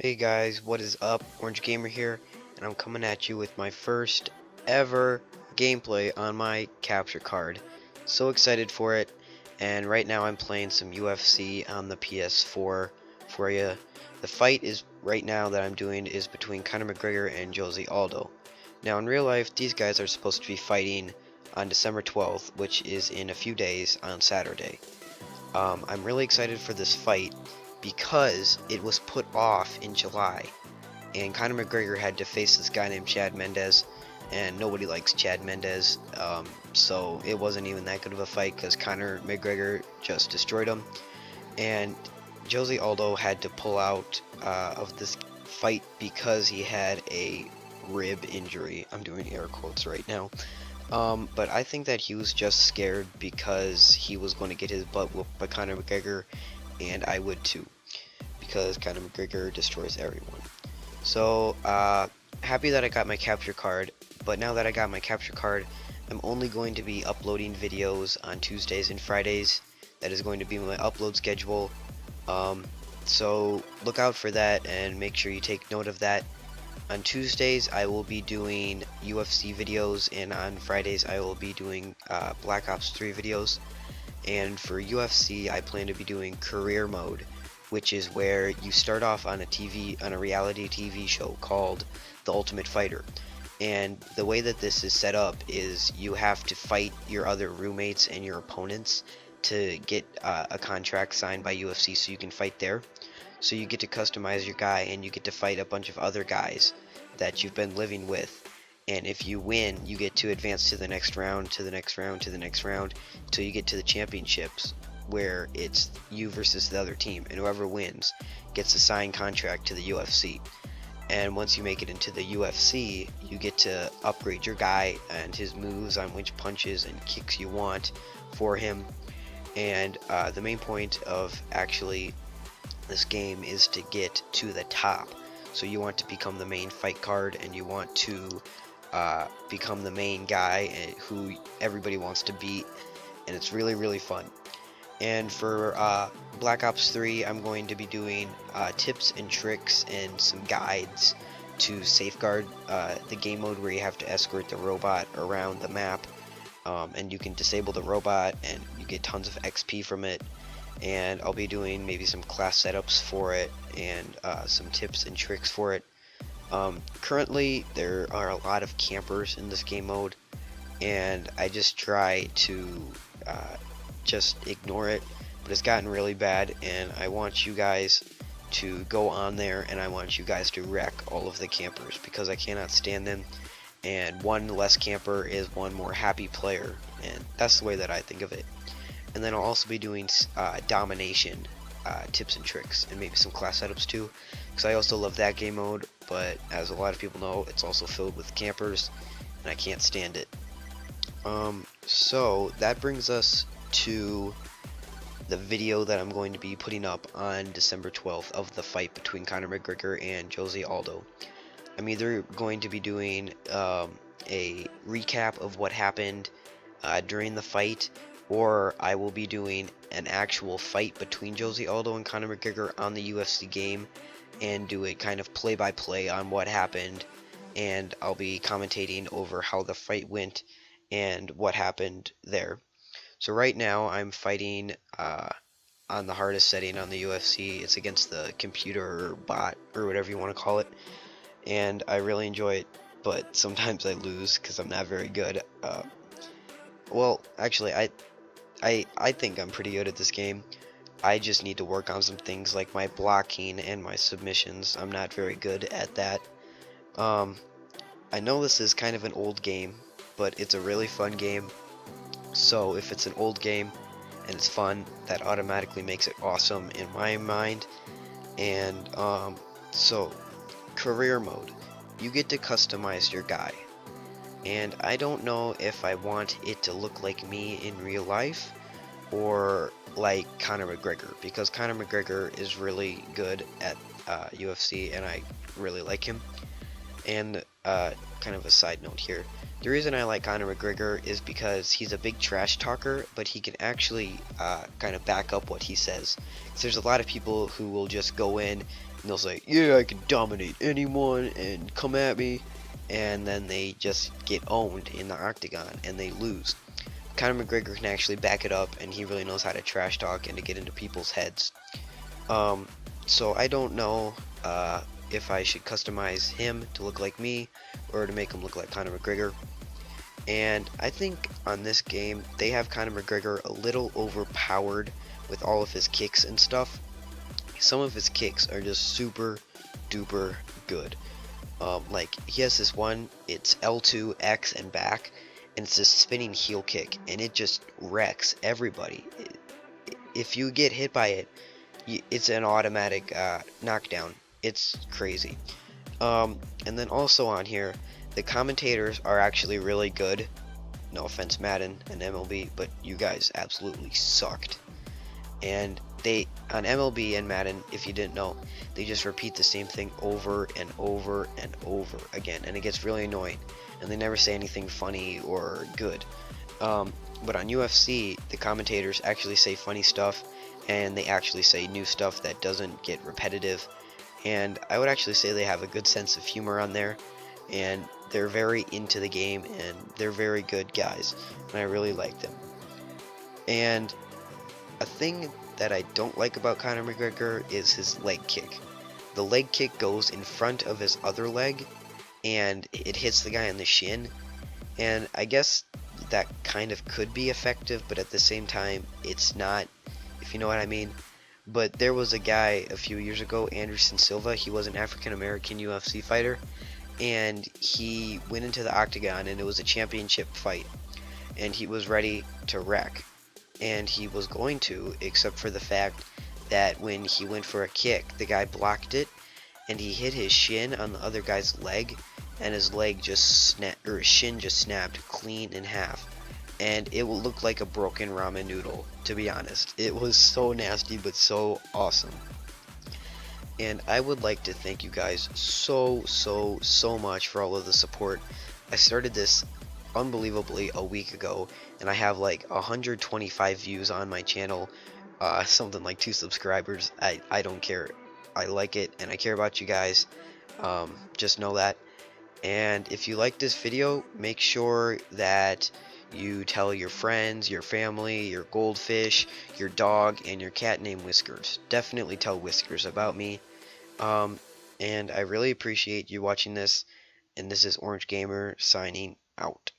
Hey guys, what is up? Orange Gamer here, and I'm coming at you with my first ever gameplay on my capture card. So excited for it, and right now I'm playing some UFC on the PS4 for you. The fight is right now that I'm doing is between Conor McGregor and Jose Aldo. Now in real life, these guys are supposed to be fighting on December 12th, which is in a few days on Saturday. I'm really excited for this fight because it was put off in July, and Conor McGregor had to face this guy named Chad Mendes, and nobody likes Chad Mendes, so it wasn't even that good of a fight because Conor McGregor just destroyed him, and Jose Aldo had to pull out of this fight because he had a rib injury. I'm doing air quotes right now. But I think that he was just scared because he was going to get his butt whooped by Conor McGregor, and I would too, because Conor McGregor destroys everyone. So, happy that I got my capture card, but now that I got my capture card, I'm only going to be uploading videos on Tuesdays and Fridays. That is going to be my upload schedule. So look out for that and make sure you take note of that. On Tuesdays, I will be doing UFC videos, and on Fridays, I will be doing Black Ops 3 videos. And for UFC, I plan to be doing career mode, which is where you start off on a reality TV show called The Ultimate Fighter. And the way that this is set up is you have to fight your other roommates and your opponents to get a contract signed by UFC so you can fight there. So you get to customize your guy, and you get to fight a bunch of other guys that you've been living with. And if you win, you get to advance to the next round, to the next round, to the next round, until you get to the championships, where it's you versus the other team, and whoever wins gets a signed contract to the UFC. And once you make it into the UFC, you get to upgrade your guy and his moves on which punches and kicks you want for him. And the main point of actually this game is to get to the top. So you want to become the main fight card, and you want to become the main guy who everybody wants to beat, and it's really fun. And for Black Ops 3, I'm going to be doing tips and tricks and some guides to safeguard the game mode where you have to escort the robot around the map, and you can disable the robot and you get tons of XP from it. And I'll be doing maybe some class setups for it and some tips and tricks for it. Currently, there are a lot of campers in this game mode, and I just try to just ignore it, but it's gotten really bad, and I want you guys to go on there, and I want you guys to wreck all of the campers because I cannot stand them, and one less camper is one more happy player, and that's the way that I think of it. And then I'll also be doing domination tips and tricks, and maybe some class setups too, because I also love that game mode, but as a lot of people know, it's also filled with campers, and I can't stand it. So that brings us to the video that I'm going to be putting up on December 12th of the fight between Conor McGregor and Jose Aldo. I'm either going to be doing a recap of what happened during the fight, or I will be doing an actual fight between Jose Aldo and Conor McGregor on the UFC game and do a kind of play-by-play on what happened, and I'll be commentating over how the fight went and what happened there. So right now I'm fighting on the hardest setting on the UFC. It's against the computer or bot or whatever you want to call it, and I really enjoy it, but sometimes I lose because I'm not very good. Well, actually, I think I'm pretty good at this game. I just need to work on some things like my blocking and my submissions. I'm not very good at that. I know this is kind of an old game, but it's a really fun game. So if it's an old game and it's fun, that automatically makes it awesome in my mind. And so career mode, you get to customize your guy. And I don't know if I want it to look like me in real life or like Conor McGregor, because Conor McGregor is really good at UFC, and I really like him. And kind of a side note here, the reason I like Conor McGregor is because he's a big trash talker, but he can actually kind of back up what he says. 'Cause there's a lot of people who will just go in and they'll say, yeah, I can dominate anyone and come at me, and then they just get owned in the octagon and they lose. Conor McGregor can actually back it up, and he really knows how to trash talk and to get into people's heads. So I don't know if I should customize him to look like me or to make him look like Conor McGregor. And I think on this game they have Conor McGregor a little overpowered with all of his kicks and stuff. Some of his kicks are just super duper good. Like he has this one, it's L2, X, and back, and it's a spinning heel kick, and it just wrecks everybody. If you get hit by it, it's an automatic knockdown. It's crazy. And then also on here, the commentators are actually really good. No offense, Madden and MLB, but you guys absolutely sucked. And they, on MLB and Madden, if you didn't know, they just repeat the same thing over and over and over again, and it gets really annoying. And they never say anything funny or good. But on UFC, the commentators actually say funny stuff, and they actually say new stuff that doesn't get repetitive. And I would actually say they have a good sense of humor on there, and they're very into the game, and they're very good guys, and I really like them. And a thing that I don't like about Conor McGregor is his leg kick. The leg kick goes in front of his other leg, and it hits the guy on the shin, and I guess that kind of could be effective, but at the same time, it's not, if you know what I mean. But there was a guy a few years ago, Silva, he was an African American UFC fighter, and he went into the octagon, and it was a championship fight, and he was ready to wreck, and he was going to, except for the fact that when he went for a kick, the guy blocked it, and he hit his shin on the other guy's leg, and his leg just snapped, or his shin just snapped clean in half. And it will look like a broken ramen noodle, to be honest. It was so nasty, but so awesome. And I would like to thank you guys so much for all of the support. I started this unbelievably a week ago, and I have like 125 views on my channel, something like 2 subscribers. I don't care. I like it, and I care about you guys. Just know that. And if you like this video, make sure that you tell your friends, your family, your goldfish, your dog, and your cat named Whiskers. Definitely tell Whiskers about me. And I really appreciate you watching this. And this is Orange Gamer signing out.